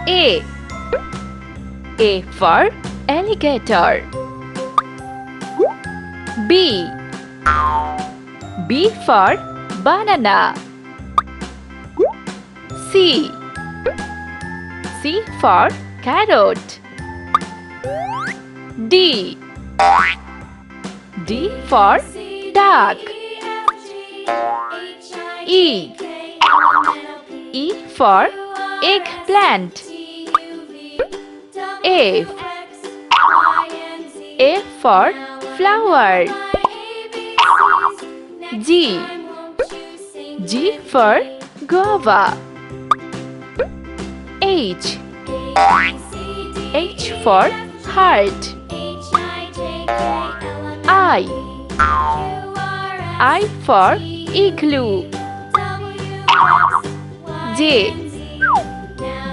A. A for alligator. B. B for banana. C. C for carrot. D. D for duck. E. E for eggplant. F. F for flower. G. G for guava. H. H for heart. I for igloo. J.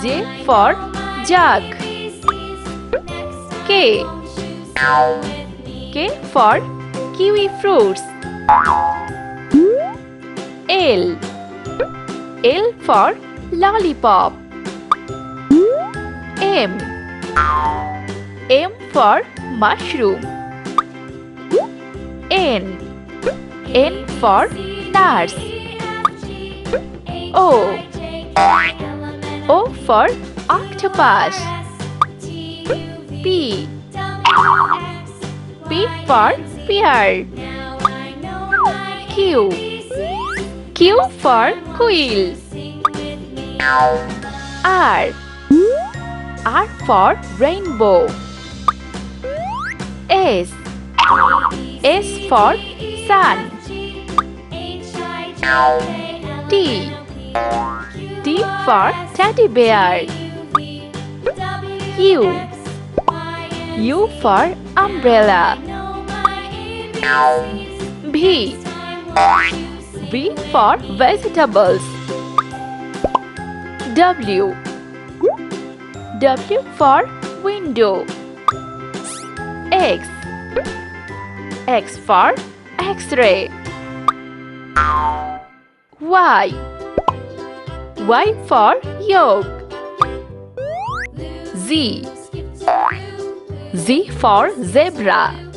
J for jug. K. K for kiwi fruits. L. L for lollipop. M. M for mushroom. N. N for nuts. O. O for octopus. P. P for pear. Q. Q for quill. R. R for rainbow. S. S for sun. T. T for teddy bear. U. U for umbrella. V. V for vegetables. W. W for window. X. X for X-ray. Y. Y for yolk. Z. Z for zebra.